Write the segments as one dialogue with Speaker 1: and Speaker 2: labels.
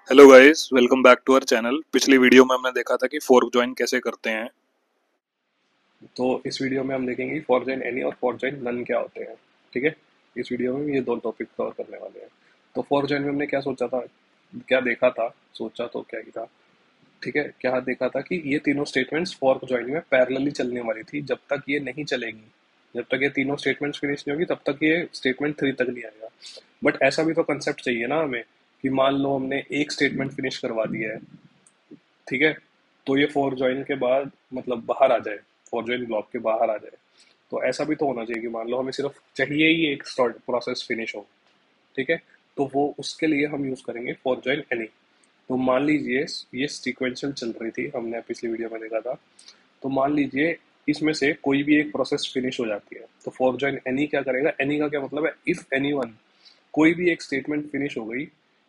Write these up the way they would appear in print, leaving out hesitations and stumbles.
Speaker 1: Hello guys, welcome back to our channel. पिछली video में हमने देखा था कि फोर्क ज्वाइन कैसे करते हैं।
Speaker 2: तो इस वीडियो में हम देखेंगे फॉर जॉइन एनी और फॉर जॉइन नन क्या होते हैं। ठीक है, इस वीडियो में ये दो टॉपिक कवर करने वाले हैं। तो फॉर जॉइन में हमने क्या सोचा था, क्या देखा था, सोचा तो क्या ही था। ठीक है, क्या देखा था कि ये तीनों स्टेटमेंट्स फॉर जॉइन में पैरेलली चलने वाली थी। जब तक ये नहीं चलेगी, जब तक ये तीनों स्टेटमेंट्स फिनिश नहीं होगी, तब तक ये स्टेटमेंट 3 तक नहीं आएगा। बट ऐसा भी तो कंसेप्ट चाहिए ना हमें, कि मान लो हमने एक स्टेटमेंट फिनिश करवा दिया है, ठीक है, तो ये फॉर ज्वाइन के बाद मतलब बाहर आ जाए, फॉर ज्वाइन ब्लॉक के बाहर आ जाए। तो ऐसा भी तो होना चाहिए कि मान लो हमें सिर्फ चाहिए ही एक प्रोसेस फिनिश हो। ठीक है, तो वो उसके लिए हम यूज करेंगे फॉर ज्वाइन एनी। तो मान लीजिए ये सीक्वेंशियल चल रही थी, हमने पिछली वीडियो में देखा था। तो मान लीजिए इसमें से कोई भी एक प्रोसेस फिनिश हो जाती है, तो फॉर ज्वाइन एनी क्या करेगा, एनी का क्या मतलब है, इफ एनी वन, कोई भी एक स्टेटमेंट फिनिश हो गई।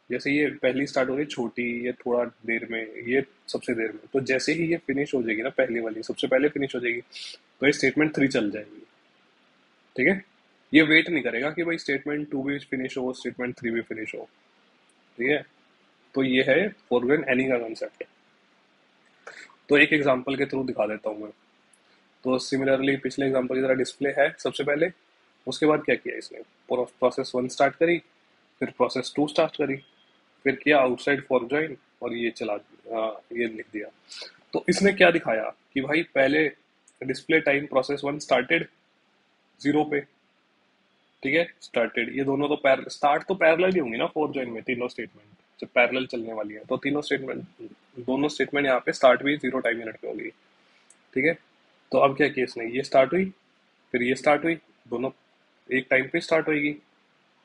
Speaker 2: जैसे ये पहली स्टार्ट हो गई छोटी, ये थोड़ा देर में, ये सबसे देर में, तो जैसे ही ये फिनिश हो जाएगी ना, पहली वाली सबसे पहले फिनिश हो जाएगी, तो ये स्टेटमेंट 3 चल जाएगी। ठीक है, ये वेट नहीं करेगा कि भाई स्टेटमेंट 2 भी फिनिश हो, स्टेटमेंट 3 भी फिनिश हो। ठीक है, तो ये है फॉरग्राउंड एनी का कंसेप्ट। तो एक एग्जांपल के थ्रू दिखा देता हूँ मैं। तो सिमिलरली पिछले एग्जांपल की तरह डिस्प्ले है सबसे पहले, उसके बाद क्या किया इसने, प्रोसेस 1 स्टार्ट करी, फिर प्रोसेस 2 स्टार्ट करी, फिर किया आउटसाइड फॉर ज्वाइन, और ये चला ये लिख दिया। तो इसने क्या दिखाया कि भाई पहले डिस्प्ले टाइम प्रोसेस 1 स्टार्टेड 0 पे। ठीक है, स्टार्टेड, ये दोनों तो स्टार्ट तो पैरेलल ही होंगी ना फॉर ज्वाइन में, तीनों स्टेटमेंट जब पैरेलल चलने वाली है, तो तीनों स्टेटमेंट, दोनों स्टेटमेंट यहाँ पे स्टार्ट भी 0 टाइम यूनिट पे होगी। ठीक है, तो अब क्या केस नहीं, ये स्टार्ट हुई, फिर ये स्टार्ट हुई, दोनों एक टाइम पे स्टार्ट होगी।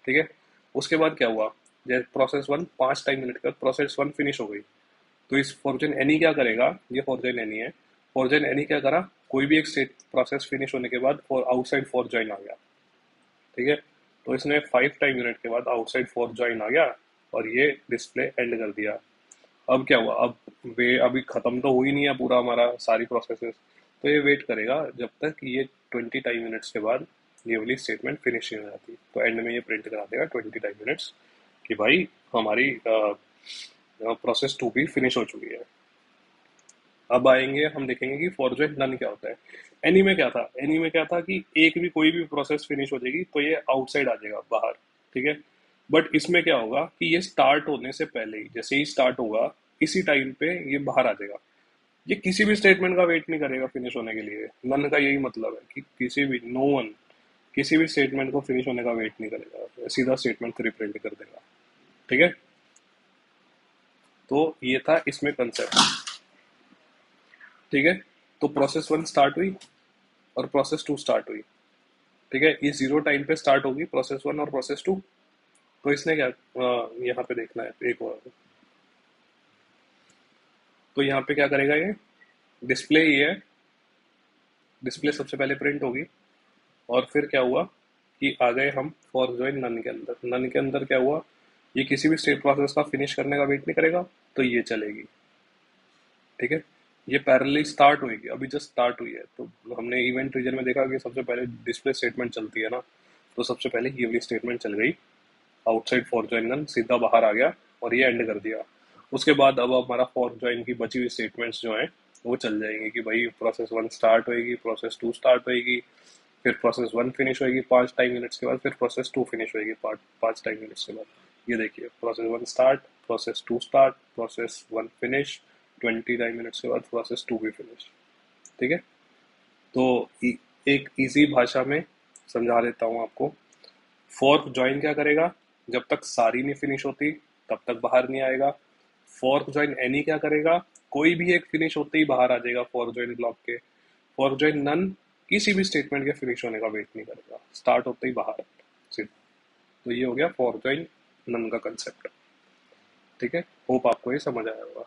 Speaker 2: ठीक है, उसके बाद क्या हुआ, जैसे प्रोसेस 1 5 टाइम यूनिट का प्रोसेस 1 फिनिश हो गई, तो इस फॉर्जन एनी क्या करेगा, ये फॉर्जन एनी है, फॉर्जन एनी क्या करा, कोई भी एक स्टेट प्रोसेस फिनिश होने के बाद फॉर आउटसाइड फॉर ज्वाइन आ गया। ठीक है, तो इसने 5 टाइम यूनिट के बाद आउटसाइड फॉर ज्वाइन आ गया, और ये डिस्प्ले एंड कर दिया। अब क्या हुआ, अब वे अभी खत्म तो हुई नहीं है पूरा हमारा सारी प्रोसेसेस, तो ये वेट करेगा जब तक ये 20 टाइम यूनिट्स के बाद ये वाली स्टेटमेंट फिनिश नहीं हो जाती, तो एंड में ये प्रिंट करा देगा 20 टाइम यूनिट्स कि भाई हमारी प्रोसेस 2 भी फिनिश हो चुकी है। अब आएंगे हम देखेंगे कि फॉर जो नन क्या होता है। एनी में क्या था, एनी में क्या था कि एक भी कोई भी प्रोसेस फिनिश हो जाएगी तो ये आउटसाइड आ जाएगा बाहर। ठीक है, बट इसमें क्या होगा कि ये स्टार्ट होने से पहले ही, जैसे ही स्टार्ट होगा इसी टाइम पे ये बाहर आ जाएगा। ये किसी भी स्टेटमेंट का वेट नहीं करेगा फिनिश होने के लिए। नन का यही मतलब है कि किसी भी, नो वन, किसी भी स्टेटमेंट को फिनिश होने का वेट नहीं करेगा, सीधा स्टेटमेंट रिप्रिंट कर देगा। ठीक है, तो ये था इसमें कंसेप्ट। ठीक है, तो प्रोसेस 1 स्टार्ट हुई और प्रोसेस 2 स्टार्ट हुई। ठीक है, ये 0 टाइम पे स्टार्ट होगी प्रोसेस 1 और प्रोसेस 2। तो इसने क्या, यहाँ पे देखना है एक और, तो यहाँ पे क्या करेगा ये, डिस्प्ले ही है, डिस्प्ले सबसे पहले प्रिंट होगी, और फिर क्या हुआ कि आ गए हम फॉर ज्वाइन नन के अंदर। नन के अंदर क्या हुआ, ये किसी भी स्टेट प्रोसेस का फिनिश करने का वेट नहीं करेगा, तो ये चलेगी। ठीक है, ये पैरेलली स्टार्ट हुई, अभी जस्ट स्टार्ट हुई है, तो हमने इवेंट रीजन में देखा कि सबसे पहले डिस्प्ले स्टेटमेंट चलती है ना, तो सबसे पहले ये वाली स्टेटमेंट चल गई, आउटसाइड फॉर ज्वाइन नन सीधा बाहर आ गया, और ये एंड कर दिया। उसके बाद अब हमारा फॉर ज्वाइन की बची हुई स्टेटमेंट्स जो हैं वो चल जाएंगी कि भाई प्रोसेस 1 स्टार्ट होएगी, प्रोसेस 2 स्टार्ट होएगी, फिर प्रोसेस 1 फिनिश होएगी 5 टाइम मिनट्स के बाद, फिर प्रोसेस 2 फिनिश होएगी 5 टाइम मिनट्स के बाद। ये देखिए, process 1 start, process 2 start, process 1 finish, 20 time minutes के बाद प्रोसेस 2 भी फिनिश। ठीक है, तो एक इजी भाषा में समझा देता हूँ आपको। फोर्क ज्वाइन क्या करेगा, जब तक सारी नहीं फिनिश होती तब तक बाहर नहीं आएगा। फोर्क ज्वाइन एनी क्या करेगा, कोई भी एक फिनिश होते ही बाहर आ जाएगा फोर्क ज्वाइन ब्लॉक के। फोर्क ज्वाइन नन किसी भी स्टेटमेंट के फिनिश होने का वेट नहीं करेगा, स्टार्ट होते ही बाहर सिर्फ। तो ये हो गया फोर्क ज्वाइन नन का कंसेप्ट। ठीक है, होप आपको ये समझ आया होगा।